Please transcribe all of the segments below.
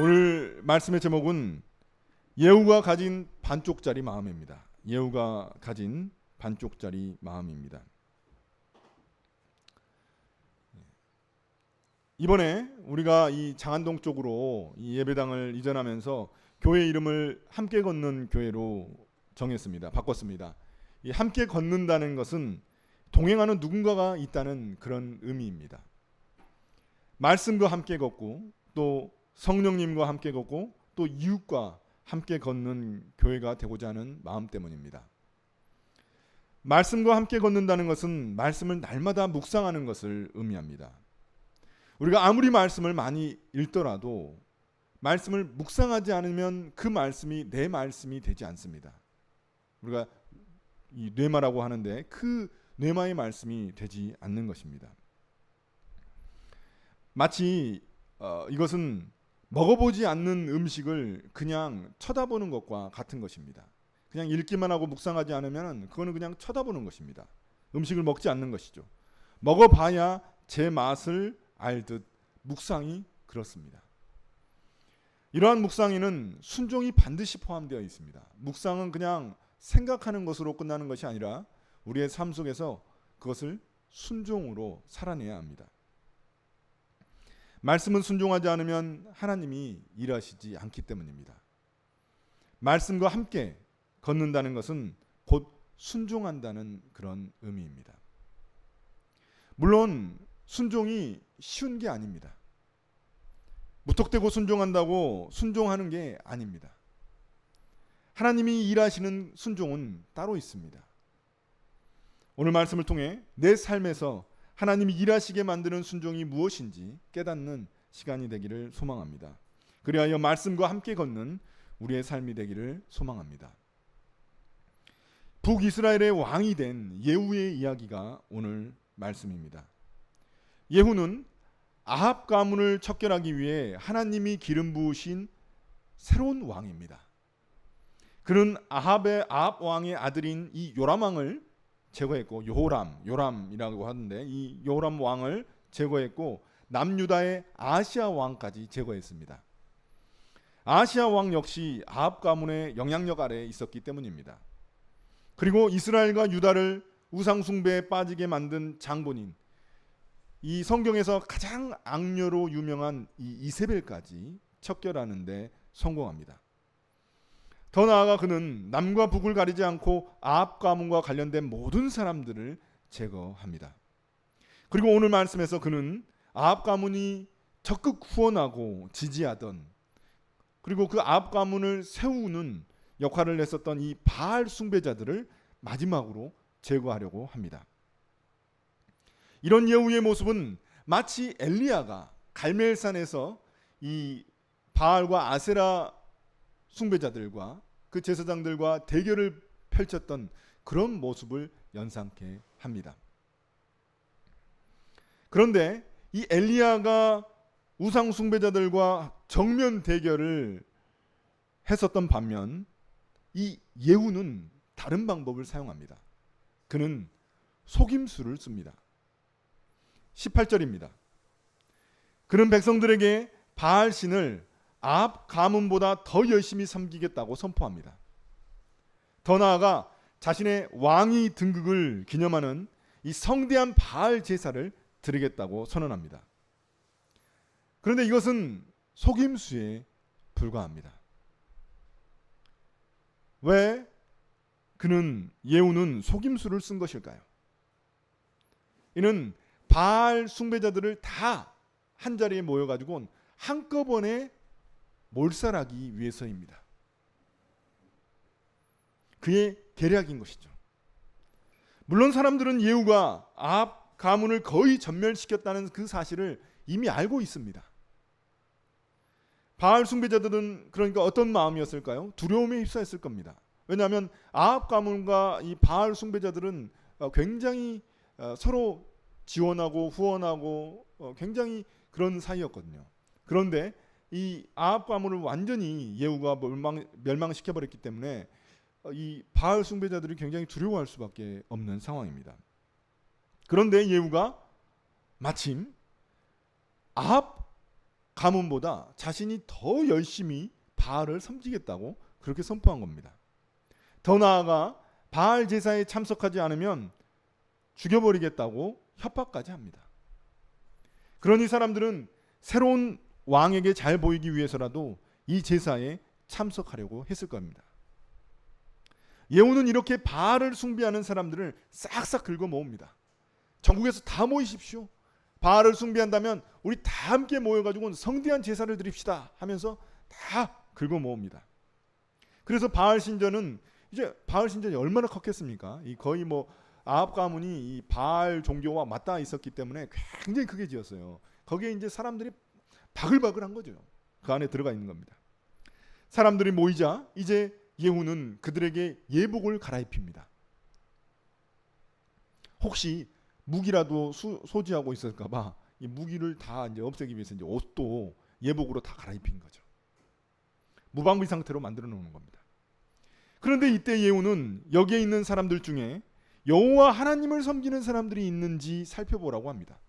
오늘 말씀의 제목은 예후가 가진 반쪽짜리 마음입니다. 예후가 가진 반쪽짜리 마음입니다. 이번에 우리가 이 장안동 쪽으로 이 예배당을 이전하면서 교회 이름을 함께 걷는 교회로 정했습니다. 바꿨습니다. 이 함께 걷는다는 것은 동행하는 누군가가 있다는 그런 의미입니다. 말씀과 함께 걷고 또 성령님과 함께 걷고 또 이웃과 함께 걷는 교회가 되고자 하는 마음 때문입니다. 말씀과 함께 걷는다는 것은 말씀을 날마다 묵상하는 것을 의미합니다. 우리가 아무리 말씀을 많이 읽더라도 말씀을 묵상하지 않으면 그 말씀이 내 말씀이 되지 않습니다. 우리가 이 뇌마라고 하는데 그 뇌마의 말씀이 되지 않는 것입니다. 마치 이것은 먹어보지 않는 음식을 그냥 쳐다보는 것과 같은 것입니다. 그냥 읽기만 하고 묵상하지 않으면 그거는 그냥 쳐다보는 것입니다. 음식을 먹지 않는 것이죠. 먹어봐야 제 맛을 알듯 묵상이 그렇습니다. 이러한 묵상에는 순종이 반드시 포함되어 있습니다. 묵상은 그냥 생각하는 것으로 끝나는 것이 아니라 우리의 삶 속에서 그것을 순종으로 살아내야 합니다. 말씀은 순종하지 않으면 하나님이 일하시지 않기 때문입니다. 말씀과 함께 걷는다는 것은 곧 순종한다는 그런 의미입니다. 물론 순종이 쉬운 게 아닙니다. 무턱대고 순종한다고 순종하는 게 아닙니다. 하나님이 일하시는 순종은 따로 있습니다. 오늘 말씀을 통해 내 삶에서 하나님이 일하시게 만드는 순종이 무엇인지 깨닫는 시간이 되기를 소망합니다. 그리하여 말씀과 함께 걷는 우리의 삶이 되기를 소망합니다. 북이스라엘의 왕이 된 예후의 이야기가 오늘 말씀입니다. 예후는 아합 가문을 척결하기 위해 하나님이 기름 부으신 새로운 왕입니다. 그는 아합 왕의 아들인 이 요람 왕을 제거했고, 요람이라고 하는데 이 요람 왕을 제거했고 남유다의 아하시아 왕까지 제거했습니다. 아하시아 왕 역시 아합 가문의 영향력 아래에 있었기 때문입니다. 그리고 이스라엘과 유다를 우상 숭배에 빠지게 만든 장본인, 이 성경에서 가장 악녀로 유명한 이 이세벨까지 척결하는 데 성공합니다. 더 나아가 그는 남과 북을 가리지 않고 아합 가문과 관련된 모든 사람들을 제거합니다. 그리고 오늘 말씀에서 그는 아합 가문이 적극 후원하고 지지하던, 그리고 그 아합 가문을 세우는 역할을 했었던 이 바알 숭배자들을 마지막으로 제거하려고 합니다. 이런 예후의 모습은 마치 엘리야가 갈멜산에서 이 바알과 아세라 숭배자들과 그 제사장들과 대결을 펼쳤던 그런 모습을 연상케 합니다. 그런데 이 엘리야가 우상 숭배자들과 정면 대결을 했었던 반면 이 예후는 다른 방법을 사용합니다. 그는 속임수를 씁니다. 18절입니다. 그는 백성들에게 바알 신을 아합 가문보다 더 열심히 섬기겠다고 선포합니다. 더 나아가 자신의 왕위 등극을 기념하는 이 성대한 바알 제사를 드리겠다고 선언합니다. 그런데 이것은 속임수에 불과합니다. 왜 예후는 속임수를 쓴 것일까요? 이는 바알 숭배자들을 다 한자리에 모여가지고 한꺼번에 몰살하기 위해서입니다. 그의 계략인 것이죠. 물론 사람들은 예후가 아합 가문을 거의 전멸시켰다는 그 사실을 이미 알고 있습니다. 바알 숭배자들은 그러니까 어떤 마음이었을까요? 두려움에 휩싸였을 겁니다. 왜냐하면 아합 가문과 이 바알 숭배자들은 굉장히 서로 지원하고 후원하고 굉장히 그런 사이였거든요. 그런데 이 아합 가문을 완전히 예후가 멸망시켜버렸기 때문에 이 바알 숭배자들이 굉장히 두려워할 수밖에 없는 상황입니다. 그런데 예후가 마침 아합 가문보다 자신이 더 열심히 바알을 섬기겠다고 그렇게 선포한 겁니다. 더 나아가 바알 제사에 참석하지 않으면 죽여버리겠다고 협박까지 합니다. 그러니 사람들은 새로운 왕에게 잘 보이기 위해서라도 이 제사에 참석하려고 했을 겁니다. 예후는 이렇게 바알을 숭배하는 사람들을 싹싹 긁어 모읍니다. 전국에서 다 모이십시오. 바알을 숭배한다면 우리 다 함께 모여가지고 성대한 제사를 드립시다 하면서 다 긁어 모읍니다. 그래서 바알 신전은 이제 바알 신전이 얼마나 컸겠습니까? 이 거의 뭐 아합 가문이 이 바알 종교와 맞닿아 있었기 때문에 굉장히 크게 지었어요. 거기에 이제 사람들이 바글바글한 거죠. 그 안에 들어가 있는 겁니다. 사람들이 모이자 이제 예후는 그들에게 예복을 갈아입힙니다. 혹시 무기라도 소지하고 있을까봐 이 무기를 다 이제 없애기 위해서 이제 옷도 예복으로 다 갈아입힌 거죠. 무방비 상태로 만들어 놓는 겁니다. 그런데 이때 예후는 여기에 있는 사람들 중에 여호와 하나님을 섬기는 사람들이 있는지 살펴보라고 합니다.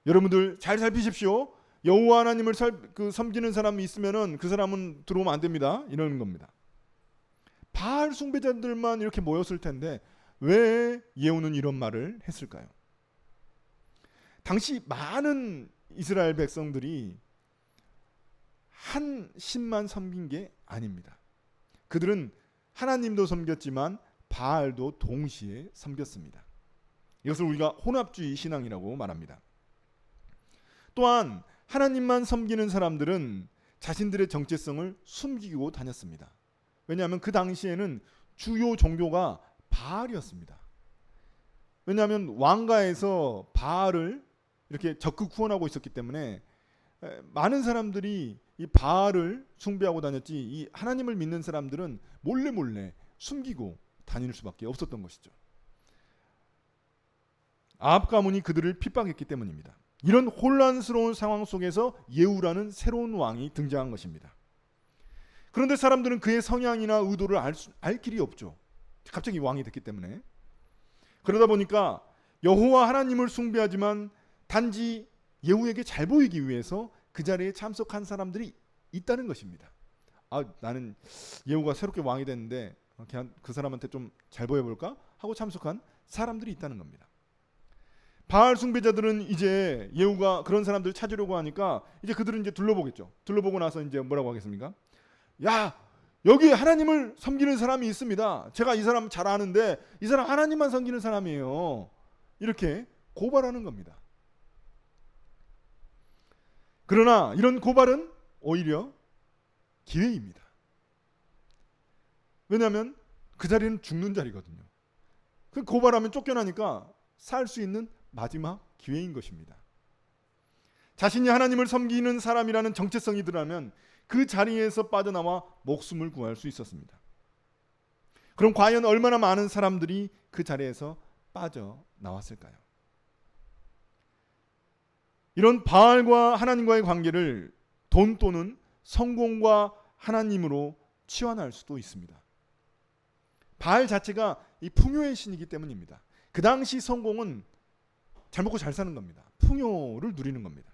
여러분들 잘 살피십시오. 여호와 하나님을 섬기는 사람이 있으면은 그 사람은 들어오면 안 됩니다. 이러는 겁니다. 바알 숭배자들만 이렇게 모였을 텐데 왜 예후는 이런 말을 했을까요? 당시 많은 이스라엘 백성들이 한 신만 섬긴 게 아닙니다. 그들은 하나님도 섬겼지만 바알도 동시에 섬겼습니다. 이것을 우리가 혼합주의 신앙이라고 말합니다. 또한 하나님만 섬기는 사람들은 자신들의 정체성을 숨기고 다녔습니다. 왜냐하면 그 당시에는 주요 종교가 바알이었습니다. 왜냐하면 왕가에서 바알을 이렇게 적극 후원하고 있었기 때문에 많은 사람들이 이 바알을 숭배하고 다녔지 이 하나님을 믿는 사람들은 몰래 숨기고 다닐 수밖에 없었던 것이죠. 아합 가문이 그들을 핍박했기 때문입니다. 이런 혼란스러운 상황 속에서 예후라는 새로운 왕이 등장한 것입니다. 그런데 사람들은 그의 성향이나 의도를 알 길이 없죠. 갑자기 왕이 됐기 때문에. 그러다 보니까 여호와 하나님을 숭배하지만 단지 예후에게 잘 보이기 위해서 그 자리에 참석한 사람들이 있다는 것입니다. 나는 예후가 새롭게 왕이 됐는데 그냥 그 사람한테 좀 잘 보여볼까 하고 참석한 사람들이 있다는 겁니다. 바알 숭배자들은 이제 예후가 그런 사람들을 찾으려고 하니까 이제 그들은 이제 둘러보겠죠. 둘러보고 나서 이제 뭐라고 하겠습니까? 야, 여기 하나님을 섬기는 사람이 있습니다. 제가 이 사람 잘 아는데 이 사람 하나님만 섬기는 사람이에요. 이렇게 고발하는 겁니다. 그러나 이런 고발은 오히려 기회입니다. 왜냐하면 그 자리는 죽는 자리거든요. 그 고발하면 쫓겨나니까 살 수 있는 마지막 기회인 것입니다. 자신이 하나님을 섬기는 사람이라는 정체성이 드러나면 그 자리에서 빠져나와 목숨을 구할 수 있었습니다. 그럼 과연 얼마나 많은 사람들이 그 자리에서 빠져나왔을까요? 이런 바알과 하나님과의 관계를 돈 또는 성공과 하나님으로 치환할 수도 있습니다. 바알 자체가 이 풍요의 신이기 때문입니다. 그 당시 성공은 잘 먹고 잘 사는 겁니다. 풍요를 누리는 겁니다.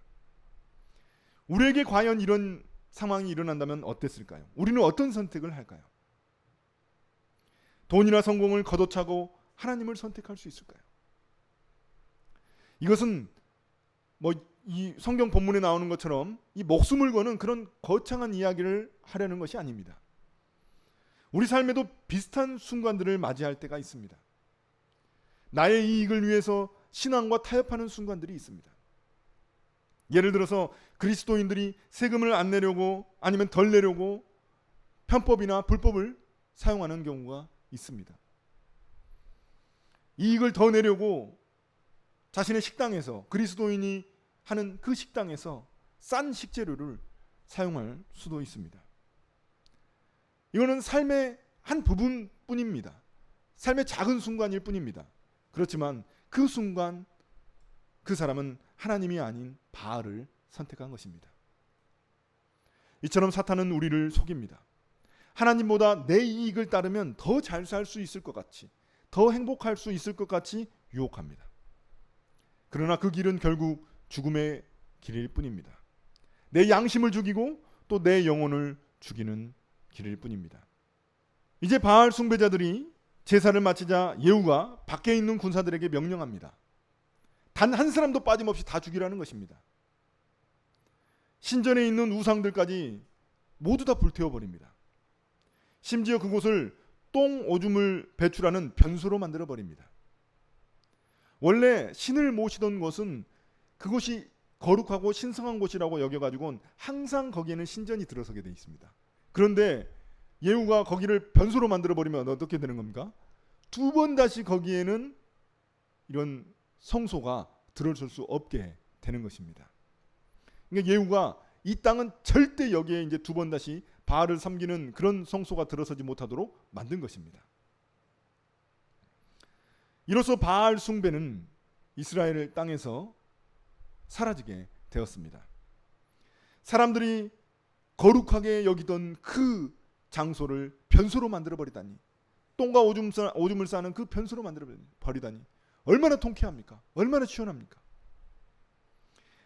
우리에게 과연 이런 상황이 일어난다면 어땠을까요? 우리는 어떤 선택을 할까요? 돈이나 성공을 걷어차고 하나님을 선택할 수 있을까요? 이것은 뭐 이 성경 본문에 나오는 것처럼 이 목숨을 거는 그런 거창한 이야기를 하려는 것이 아닙니다. 우리 삶에도 비슷한 순간들을 맞이할 때가 있습니다. 나의 이익을 위해서 신앙과 타협하는 순간들이 있습니다. 예를 들어서 그리스도인들이 세금을 안 내려고 아니면 덜 내려고 편법이나 불법을 사용하는 경우가 있습니다. 이익을 더 내려고 자신의 식당에서 그리스도인이 하는 그 식당에서 싼 식재료를 사용할 수도 있습니다. 이거는 삶의 한 부분뿐입니다. 삶의 작은 순간일 뿐입니다. 그렇지만 그 순간 그 사람은 하나님이 아닌 바알을 선택한 것입니다. 이처럼 사탄은 우리를 속입니다. 하나님보다 내 이익을 따르면 더 잘 살 수 있을 것 같이, 더 행복할 수 있을 것 같이 유혹합니다. 그러나 그 길은 결국 죽음의 길일 뿐입니다. 내 양심을 죽이고 또 내 영혼을 죽이는 길일 뿐입니다. 이제 바알 숭배자들이 제사를 마치자 예후가 밖에 있는 군사들에게 명령합니다. 단 한 사람도 빠짐없이 다 죽이라는 것입니다. 신전에 있는 우상들까지 모두 다 불태워버립니다. 심지어 그곳을 똥 오줌을 배출하는 변소로 만들어버립니다. 원래 신을 모시던 곳은 그곳이 거룩하고 신성한 곳이라고 여겨가지고 항상 거기에는 신전이 들어서게 돼 있습니다. 그런데 예후가 거기를 변소로 만들어버리면 어떻게 되는 겁니까? 두 번 다시 거기에는 이런 성소가 들어설 수 없게 되는 것입니다. 그러니까 예후가 이 땅은 절대 여기에 이제 두 번 다시 바알을 섬기는 그런 성소가 들어서지 못하도록 만든 것입니다. 이로써 바알 숭배는 이스라엘 땅에서 사라지게 되었습니다. 사람들이 거룩하게 여기던 그 장소를 변소로 만들어버리다니, 똥과 오줌을 싸는 그 변소로 만들어버리다니 얼마나 통쾌합니까? 얼마나 시원합니까?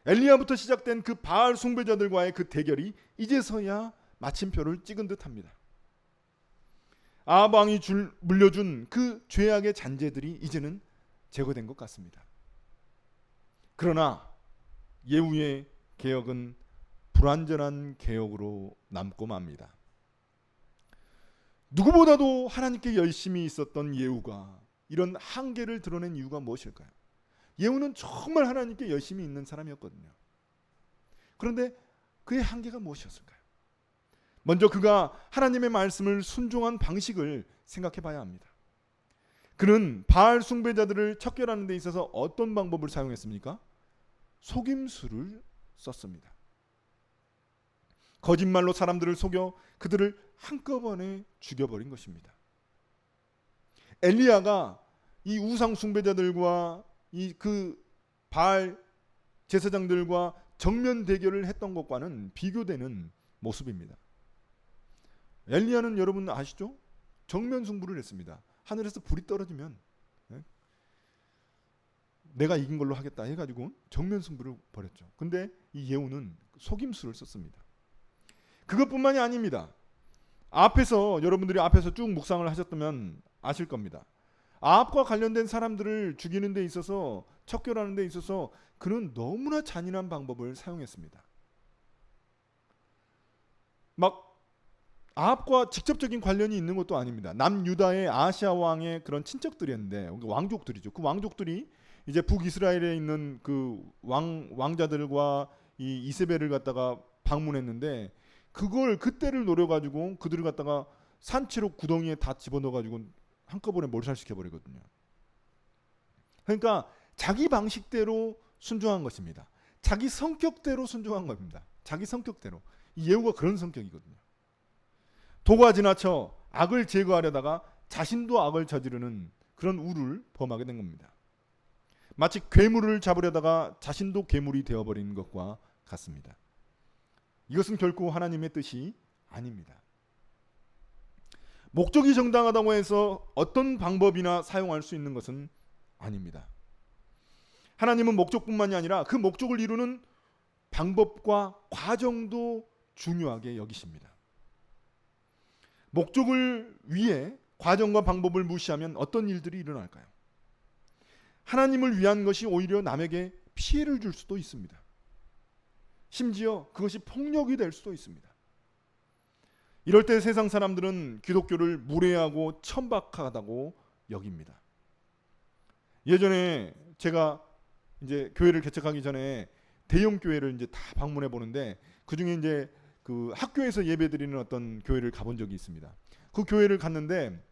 엘리야부터 시작된 그 바알 숭배자들과의 그 대결이 이제서야 마침표를 찍은 듯합니다. 아합 왕이 물려준 그 죄악의 잔재들이 이제는 제거된 것 같습니다. 그러나 예후의 개혁은 불완전한 개혁으로 남고 맙니다. 누구보다도 하나님께 열심히 있었던 예후가 이런 한계를 드러낸 이유가 무엇일까요? 예후는 정말 하나님께 열심히 있는 사람이었거든요. 그런데 그의 한계가 무엇이었을까요? 먼저 그가 하나님의 말씀을 순종한 방식을 생각해 봐야 합니다. 그는 바알 숭배자들을 척결하는 데 있어서 어떤 방법을 사용했습니까? 속임수를 썼습니다. 거짓말로 사람들을 속여 그들을 한꺼번에 죽여버린 것입니다. 엘리야가 이 우상 숭배자들과 이 그 바알 제사장들과 정면 대결을 했던 것과는 비교되는 모습입니다. 엘리야는 여러분 아시죠? 정면 승부를 했습니다. 하늘에서 불이 떨어지면 내가 이긴 걸로 하겠다 해가지고 정면 승부를 벌였죠. 근데 이 예후는 속임수를 썼습니다. 그것뿐만이 아닙니다. 여러분들이 앞에서 쭉 묵상을 하셨다면 아실 겁니다. 아합과 관련된 사람들을 죽이는 데 있어서, 척결하는 데 있어서 그는 너무나 잔인한 방법을 사용했습니다. 막 아합과 직접적인 관련이 있는 것도 아닙니다. 남유다의 아하시아 왕의 그런 친척들이었는데, 왕족들이죠. 그 왕족들이 이제 북이스라엘에 있는 그 왕자들과 이 이세벨을 갖다가 방문했는데, 그때를 노려가지고 그들을 갖다가 산채로 구덩이에 다 집어넣어가지고 한꺼번에 몰살시켜버리거든요. 그러니까 자기 방식대로 순종한 것입니다. 자기 성격대로 순종한 겁니다. 자기 성격대로. 이 예후가 그런 성격이거든요. 도가 지나쳐 악을 제거하려다가 자신도 악을 저지르는 그런 우를 범하게 된 겁니다. 마치 괴물을 잡으려다가 자신도 괴물이 되어버린 것과 같습니다. 이것은 결코 하나님의 뜻이 아닙니다. 목적이 정당하다고 해서 어떤 방법이나 사용할 수 있는 것은 아닙니다. 하나님은 목적뿐만이 아니라 그 목적을 이루는 방법과 과정도 중요하게 여기십니다. 목적을 위해 과정과 방법을 무시하면 어떤 일들이 일어날까요? 하나님을 위한 것이 오히려 남에게 피해를 줄 수도 있습니다. 심지어 그것이 폭력이 될 수도 있습니다. 이럴 때 세상 사람들은 기독교를 무례하고 천박하다고 여깁니다. 예전에 제가 이제 교회를 개척하기 전에 대형 교회를 이제 다 방문해 보는데, 그 중에 이제 그 학교에서 예배드리는 어떤 교회를 가본 적이 있습니다. 그 교회를 갔는데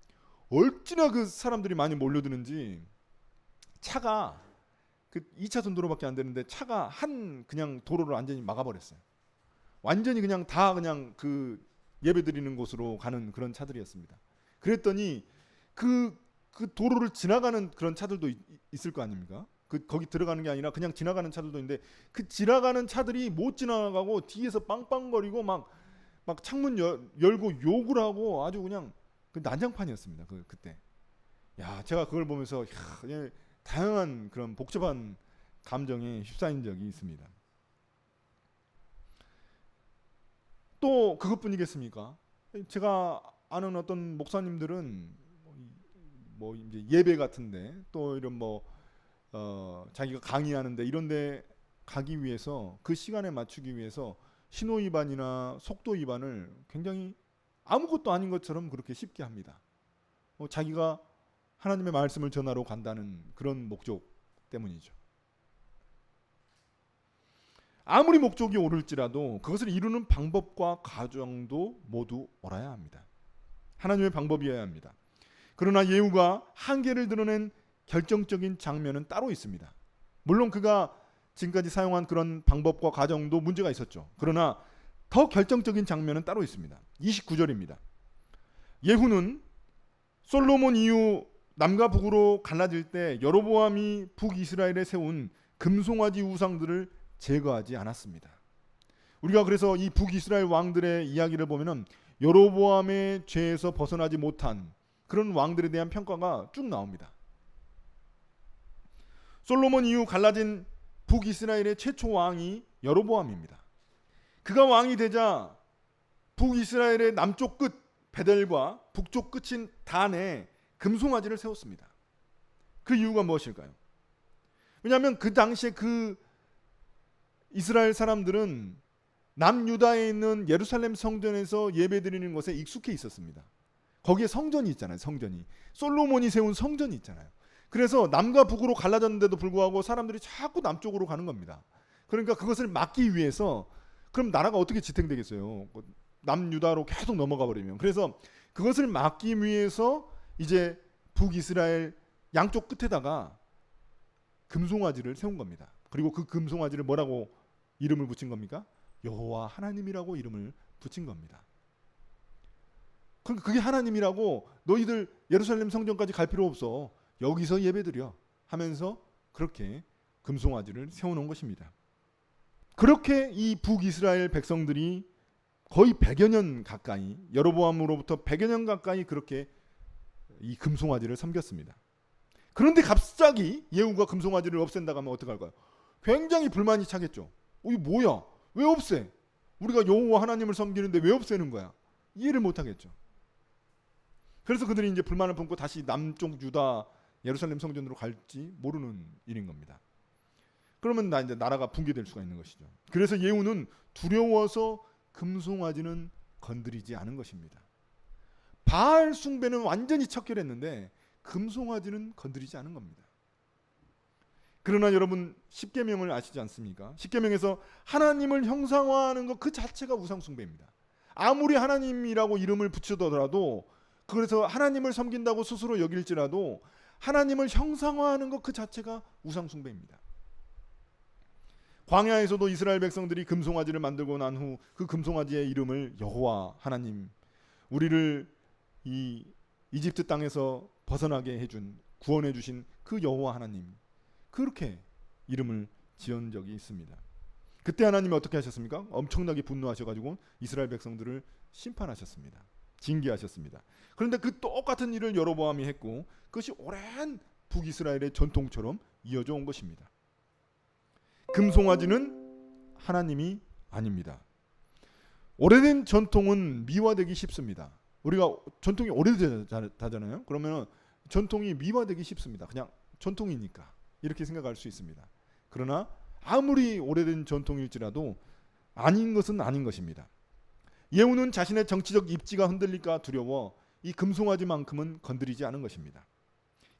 얼마나 그 사람들이 많이 몰려드는지, 차가 그 2차선 도로밖에 안 되는데 차가 그냥 도로를 완전히 막아버렸어요. 완전히 그냥 다 그냥 그 예배드리는 곳으로 가는 그런 차들이었습니다. 그랬더니 그 도로를 지나가는 그런 차들도 있을 거 아닙니까? 거기 들어가는 게 아니라 그냥 지나가는 차들도 있는데, 그 지나가는 차들이 못 지나가고 뒤에서 빵빵거리고 막 창문 열고 욕을 하고 아주 그냥 그 난장판이었습니다. 그때. 야, 제가 그걸 보면서 다양한 그런 복잡한 감정에 휩싸인 적이 있습니다. 뭐 그것뿐이겠습니까? 제가 아는 어떤 목사님들은 뭐 이제 예배 같은데 또 이런 뭐 자기가 강의하는데 이런데 가기 위해서 그 시간에 맞추기 위해서 신호 위반이나 속도 위반을 굉장히 아무것도 아닌 것처럼 그렇게 쉽게 합니다. 자기가 하나님의 말씀을 전하러 간다는 그런 목적 때문이죠. 아무리 목적이 옳을지라도 그것을 이루는 방법과 과정도 모두 옳아야 합니다. 하나님의 방법이어야 합니다. 그러나 예후가 한계를 드러낸 결정적인 장면은 따로 있습니다. 물론 그가 지금까지 사용한 그런 방법과 과정도 문제가 있었죠. 그러나 더 결정적인 장면은 따로 있습니다. 29절입니다. 예후는 솔로몬 이후 남과 북으로 갈라질 때 여로보암이 북이스라엘에 세운 금송아지 우상들을 제거하지 않았습니다. 우리가 그래서 이 북이스라엘 왕들의 이야기를 보면은 여로보암의 죄에서 벗어나지 못한 그런 왕들에 대한 평가가 쭉 나옵니다. 솔로몬 이후 갈라진 북이스라엘의 최초 왕이 여로보암입니다. 그가 왕이 되자 북이스라엘의 남쪽 끝 베델과 북쪽 끝인 단에 금송아지를 세웠습니다. 그 이유가 무엇일까요? 왜냐하면 그 당시에 그 이스라엘 사람들은 남유다에 있는 예루살렘 성전에서 예배드리는 것에 익숙해 있었습니다. 거기에 성전이 있잖아요. 성전이 솔로몬이 세운 성전이 있잖아요. 그래서 남과 북으로 갈라졌는데도 불구하고 사람들이 자꾸 남쪽으로 가는 겁니다. 그러니까 그것을 막기 위해서 그럼 나라가 어떻게 지탱되겠어요? 남유다로 계속 넘어가 버리면. 그래서 그것을 막기 위해서 이제 북이스라엘 양쪽 끝에다가 금송아지를 세운 겁니다. 그리고 그 금송아지를 뭐라고 이름을 붙인 겁니까? 여호와 하나님이라고 이름을 붙인 겁니다. 그게 하나님이라고 너희들 예루살렘 성전까지 갈 필요 없어. 여기서 예배드려 하면서 그렇게 금송아지를 세워놓은 것입니다. 그렇게 이 북이스라엘 백성들이 거의 100여 년 가까이 여로보암으로부터 100여 년 가까이 그렇게 이 금송아지를 섬겼습니다. 그런데 갑자기 예후가 금송아지를 없앤다고 하면 어떡할까요? 굉장히 불만이 차겠죠. 이게 뭐야? 왜 없애? 우리가 여호와 하나님을 섬기는데 왜 없애는 거야? 이해를 못 하겠죠. 그래서 그들이 이제 불만을 품고 다시 남쪽 유다 예루살렘 성전으로 갈지 모르는 일인 겁니다. 그러면 이제 나라가 붕괴될 수가 있는 것이죠. 그래서 예후는 두려워서 금송아지는 건드리지 않은 것입니다. 바알 숭배는 완전히 척결했는데 금송아지는 건드리지 않은 겁니다. 그러나 여러분 십계명을 아시지 않습니까? 십계명에서 하나님을 형상화하는 것 그 자체가 우상 숭배입니다. 아무리 하나님이라고 이름을 붙이더라도 그래서 하나님을 섬긴다고 스스로 여길지라도 하나님을 형상화하는 것 그 자체가 우상 숭배입니다. 광야에서도 이스라엘 백성들이 금송아지를 만들고 난 후 그 금송아지의 이름을 여호와 하나님, 우리를 이 이집트 땅에서 벗어나게 해준 구원해 주신 그 여호와 하나님, 그렇게 이름을 지은 적이 있습니다. 그때 하나님이 어떻게 하셨습니까? 엄청나게 분노하셔가지고 이스라엘 백성들을 심판하셨습니다. 징계하셨습니다. 그런데 그 똑같은 일을 여로보암이 했고 그것이 오랜 북이스라엘의 전통처럼 이어져 온 것입니다. 금송아지는 하나님이 아닙니다. 오래된 전통은 미화되기 쉽습니다. 우리가 전통이 오래되잖아요. 그러면 전통이 미화되기 쉽습니다. 그냥 전통이니까 이렇게 생각할 수 있습니다. 그러나 아무리 오래된 전통일지라도 아닌 것은 아닌 것입니다. 예후는 자신의 정치적 입지가 흔들릴까 두려워 이 금송아지만큼은 건드리지 않은 것입니다.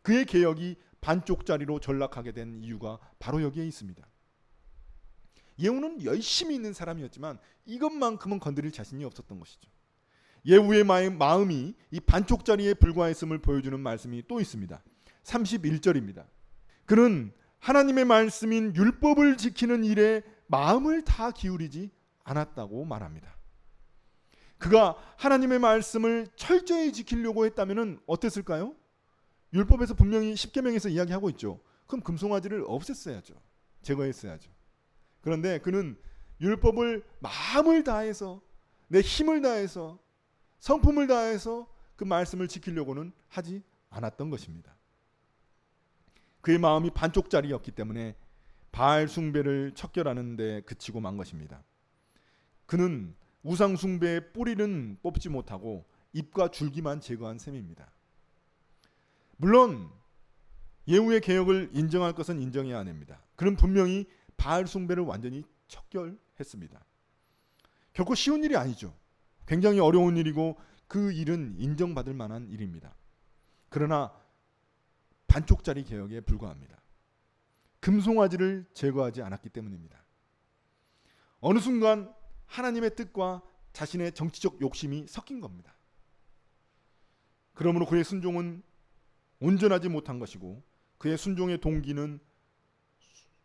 그의 개혁이 반쪽짜리로 전락하게 된 이유가 바로 여기에 있습니다. 예후는 열심히 있는 사람이었지만 이것만큼은 건드릴 자신이 없었던 것이죠. 예후의 마음이 이 반쪽짜리에 불과했음을 보여주는 말씀이 또 있습니다. 31절입니다. 그는 하나님의 말씀인 율법을 지키는 일에 마음을 다 기울이지 않았다고 말합니다. 그가 하나님의 말씀을 철저히 지키려고 했다면 어땠을까요? 율법에서 분명히 십계명에서 이야기하고 있죠. 그럼 금송아지를 없앴어야죠. 제거했어야죠. 그런데 그는 율법을 마음을 다해서 내 힘을 다해서 성품을 다해서 그 말씀을 지키려고는 하지 않았던 것입니다. 그의 마음이 반쪽짜리였기 때문에 바알 숭배를 척결하는 데 그치고 만 것입니다. 그는 우상 숭배의 뿌리는 뽑지 못하고 잎과 줄기만 제거한 셈입니다. 물론 예후의 개혁을 인정할 것은 인정해야 합니다. 그는 분명히 바알 숭배를 완전히 척결했습니다. 결코 쉬운 일이 아니죠. 굉장히 어려운 일이고 그 일은 인정받을 만한 일입니다. 그러나 반쪽짜리 개혁에 불과합니다. 금송아지를 제거하지 않았기 때문입니다. 어느 순간 하나님의 뜻과 자신의 정치적 욕심이 섞인 겁니다. 그러므로 그의 순종은 온전하지 못한 것이고 그의 순종의 동기는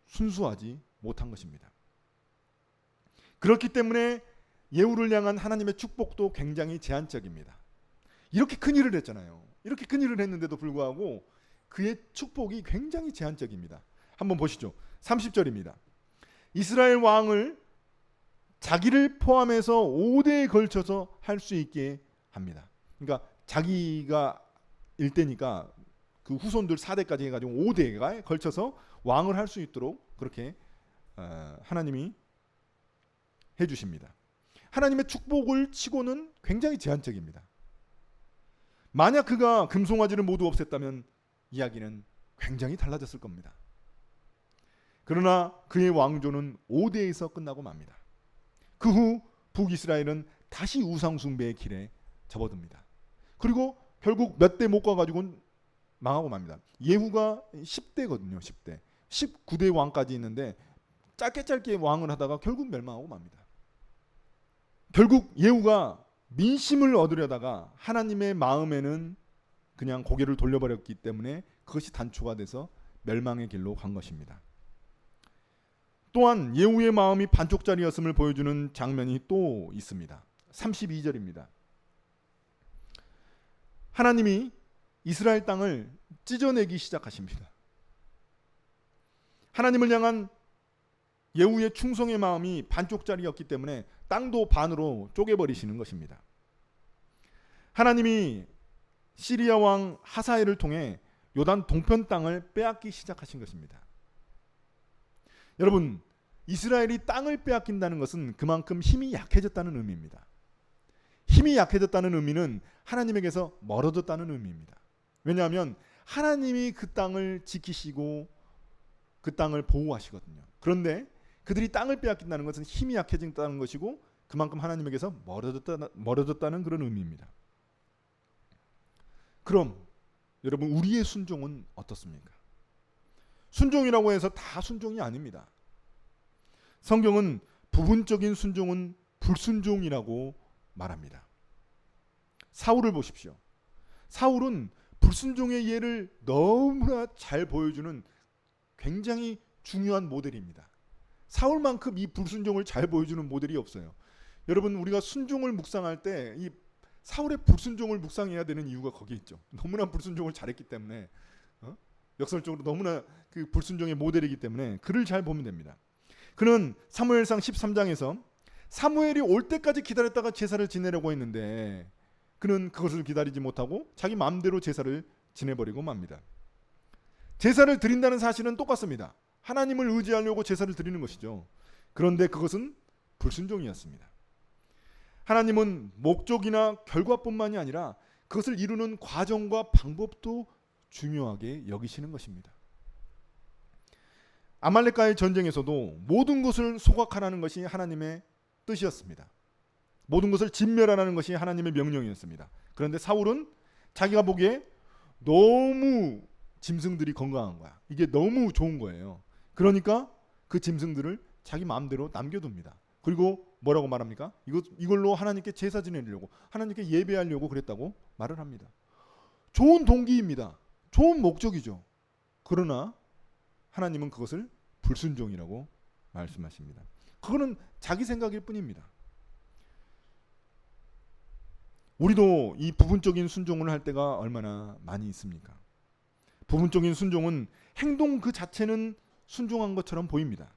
순수하지 못한 것입니다. 그렇기 때문에 예후를 향한 하나님의 축복도 굉장히 제한적입니다. 이렇게 큰 일을 했잖아요. 이렇게 큰 일을 했는데도 불구하고 그의 축복이 굉장히 제한적입니다. 한번 보시죠. 30절입니다. 이스라엘 왕을 자기를 포함해서 5대에 걸쳐서 할 수 있게 합니다. 그러니까 자기가 1대니까 그 후손들 4대까지 해가지고 5대에 걸쳐서 왕을 할 수 있도록 그렇게 하나님이 해주십니다. 하나님의 축복을 치고는 굉장히 제한적입니다. 만약 그가 금송아지를 모두 없앴다면 이야기는 굉장히 달라졌을 겁니다. 그러나 그의 왕조는 5대에서 끝나고 맙니다. 그 후 북이스라엘은 다시 우상 숭배의 길에 접어듭니다. 그리고 결국 몇 대 못 가가지고는 망하고 맙니다. 예후가 10대거든요. 10대. 19대 왕까지 있는데 짧게 왕을 하다가 결국 멸망하고 맙니다. 결국 예후가 민심을 얻으려다가 하나님의 마음에는 그냥 고개를 돌려버렸기 때문에 그것이 단초가 돼서 멸망의 길로 간 것입니다. 또한 예후의 마음이 반쪽짜리였음을 보여주는 장면이 또 있습니다. 32절입니다. 하나님이 이스라엘 땅을 찢어내기 시작하십니다. 하나님을 향한 예후의 충성의 마음이 반쪽짜리였기 때문에 땅도 반으로 쪼개버리시는 것입니다. 하나님이 시리아 왕 하사엘을 통해 요단 동편 땅을 빼앗기 시작하신 것입니다. 여러분, 이스라엘이 땅을 빼앗긴다는 것은 그만큼 힘이 약해졌다는 의미입니다. 힘이 약해졌다는 의미는 하나님에게서 멀어졌다는 의미입니다. 왜냐하면 하나님이 그 땅을 지키시고 그 땅을 보호하시거든요. 그런데 그들이 땅을 빼앗긴다는 것은 힘이 약해진다는 것이고 그만큼 하나님에게서 멀어졌다는 그런 의미입니다. 그럼 여러분, 우리의 순종은 어떻습니까? 순종이라고 해서 다 순종이 아닙니다. 성경은 부분적인 순종은 불순종이라고 말합니다. 사울을 보십시오. 사울은 불순종의 예를 너무나 잘 보여주는 굉장히 중요한 모델입니다. 사울만큼 이 불순종을 잘 보여주는 모델이 없어요. 여러분, 우리가 순종을 묵상할 때 이 사울의 불순종을 묵상해야 되는 이유가 거기 있죠. 너무나 불순종을 잘했기 때문에, 역설적으로 너무나 그 불순종의 모델이기 때문에 그를 잘 보면 됩니다. 그는 사무엘상 13장에서 사무엘이 올 때까지 기다렸다가 제사를 지내려고 했는데 그는 그것을 기다리지 못하고 자기 마음대로 제사를 지내버리고 맙니다. 제사를 드린다는 사실은 똑같습니다. 하나님을 의지하려고 제사를 드리는 것이죠. 그런데 그것은 불순종이었습니다. 하나님은 목적이나 결과뿐만이 아니라 그것을 이루는 과정과 방법도 중요하게 여기시는 것입니다. 아말렉과의 전쟁에서도 모든 것을 소각하라는 것이 하나님의 뜻이었습니다. 모든 것을 진멸하라는 것이 하나님의 명령이었습니다. 그런데 사울은 자기가 보기에 너무 짐승들이 건강한 거야. 이게 너무 좋은 거예요. 그러니까 그 짐승들을 자기 마음대로 남겨둡니다. 그리고 뭐라고 말합니까? 이걸로 하나님께 제사 지내려고, 하나님께 예배하려고 그랬다고 말을 합니다. 좋은 동기입니다. 좋은 목적이죠. 그러나 하나님은 그것을 불순종이라고 말씀하십니다. 그거는 자기 생각일 뿐입니다. 우리도 이 부분적인 순종을 할 때가 얼마나 많이 있습니까? 부분적인 순종은 행동 그 자체는 순종한 것처럼 보입니다.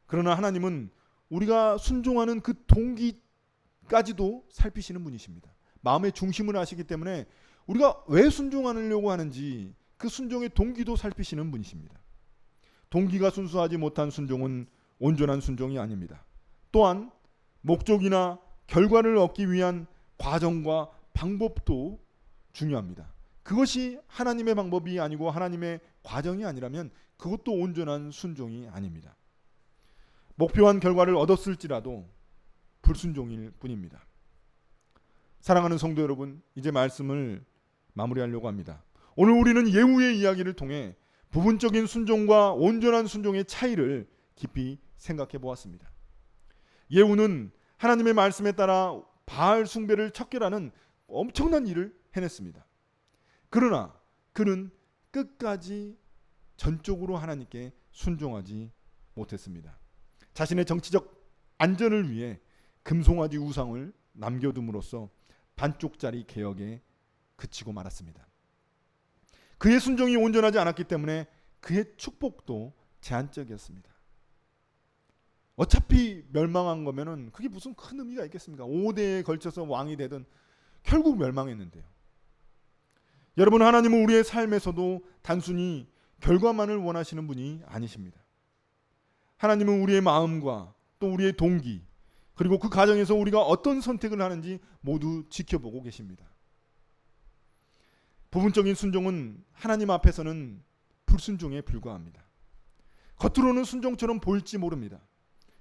그러나 하나님은 우리가 순종하는 그 동기까지도 살피시는 분이십니다. 마음의 중심을 아시기 때문에 우리가 왜 순종하려고 하는지 그 순종의 동기도 살피시는 분이십니다. 동기가 순수하지 못한 순종은 온전한 순종이 아닙니다. 또한 목적이나 결과를 얻기 위한 과정과 방법도 중요합니다. 그것이 하나님의 방법이 아니고 하나님의 과정이 아니라면 그것도 온전한 순종이 아닙니다. 목표한 결과를 얻었을지라도 불순종일 뿐입니다. 사랑하는 성도 여러분, 이제 말씀을 마무리하려고 합니다. 오늘 우리는 예후의 이야기를 통해 부분적인 순종과 온전한 순종의 차이를 깊이 생각해 보았습니다. 예후는 하나님의 말씀에 따라 바알 숭배를 척결하는 엄청난 일을 해냈습니다. 그러나 그는 끝까지 전적으로 하나님께 순종하지 못했습니다. 자신의 정치적 안전을 위해 금송아지 우상을 남겨둠으로써 반쪽짜리 개혁에 그치고 말았습니다. 그의 순종이 온전하지 않았기 때문에 그의 축복도 제한적이었습니다. 어차피 멸망한 거면은 그게 무슨 큰 의미가 있겠습니까? 5대에 걸쳐서 왕이 되든 결국 멸망했는데요. 여러분, 하나님은 우리의 삶에서도 단순히 결과만을 원하시는 분이 아니십니다. 하나님은 우리의 마음과 또 우리의 동기, 그리고 그 과정에서 우리가 어떤 선택을 하는지 모두 지켜보고 계십니다. 부분적인 순종은 하나님 앞에서는 불순종에 불과합니다. 겉으로는 순종처럼 보일지 모릅니다.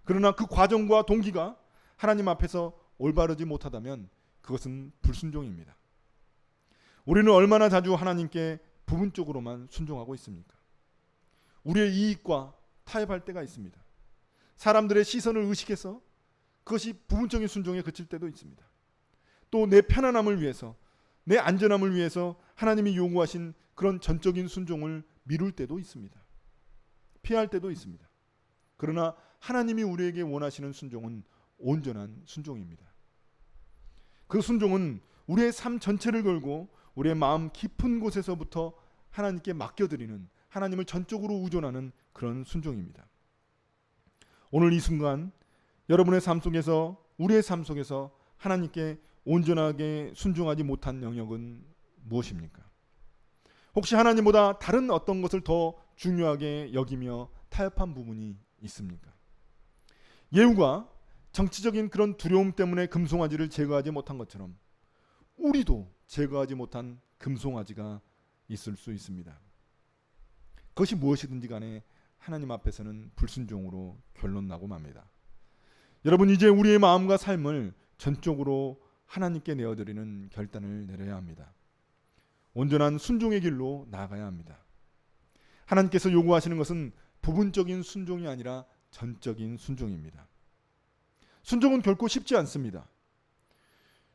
그러나 그 과정과 동기가 하나님 앞에서 올바르지 못하다면 그것은 불순종입니다. 우리는 얼마나 자주 하나님께 부분적으로만 순종하고 있습니까? 우리의 이익과 타협할 때가 있습니다. 사람들의 시선을 의식해서 그것이 부분적인 순종에 그칠 때도 있습니다. 또 내 편안함을 위해서, 내 안전함을 위해서 하나님이 요구하신 그런 전적인 순종을 미룰 때도 있습니다. 피할 때도 있습니다. 그러나 하나님이 우리에게 원하시는 순종은 온전한 순종입니다. 그 순종은 우리의 삶 전체를 걸고 우리의 마음 깊은 곳에서부터 하나님께 맡겨드리는, 하나님을 전적으로 의존하는 그런 순종입니다. 오늘 이 순간 여러분의 삶 속에서, 우리의 삶 속에서 하나님께 온전하게 순종하지 못한 영역은 무엇입니까? 혹시 하나님보다 다른 어떤 것을 더 중요하게 여기며 타협한 부분이 있습니까? 예후가 정치적인 그런 두려움 때문에 금송아지를 제거하지 못한 것처럼 우리도 제거하지 못한 금송아지가 있을 수 있습니다. 그것이 무엇이든지 간에 하나님 앞에서는 불순종으로 결론나고 맙니다. 여러분, 이제 우리의 마음과 삶을 전적으로 하나님께 내어드리는 결단을 내려야 합니다. 온전한 순종의 길로 나아가야 합니다. 하나님께서 요구하시는 것은 부분적인 순종이 아니라 전적인 순종입니다. 순종은 결코 쉽지 않습니다.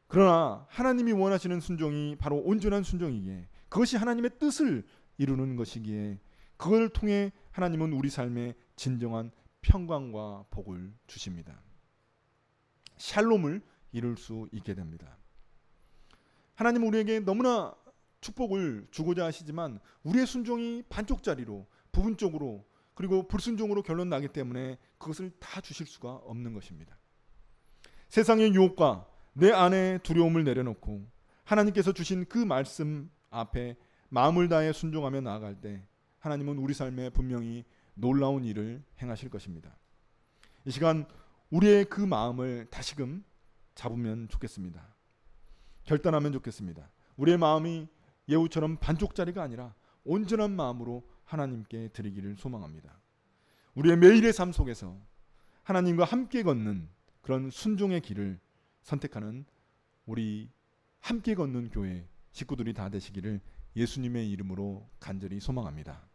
그러나 하나님이 원하시는 순종이 바로 온전한 순종이기에, 그것이 하나님의 뜻을 이루는 것이기에, 그걸 통해 하나님은 우리 삶에 진정한 평강과 복을 주십니다. 샬롬을 이룰 수 있게 됩니다. 하나님은 우리에게 너무나 축복을 주고자 하시지만 우리의 순종이 반쪽짜리로, 부분적으로, 그리고 불순종으로 결론 나기 때문에 그것을 다 주실 수가 없는 것입니다. 세상의 유혹과 내 안에 두려움을 내려놓고 하나님께서 주신 그 말씀 앞에 마음을 다해 순종하며 나아갈 때 하나님은 우리 삶에 분명히 놀라운 일을 행하실 것입니다. 이 시간 우리의 그 마음을 다시금 잡으면 좋겠습니다. 결단하면 좋겠습니다. 우리의 마음이 예후처럼 반쪽짜리가 아니라 온전한 마음으로 하나님께 드리기를 소망합니다. 우리의 매일의 삶 속에서 하나님과 함께 걷는 그런 순종의 길을 선택하는 우리 함께 걷는 교회 식구들이 다 되시기를 예수님의 이름으로 간절히 소망합니다.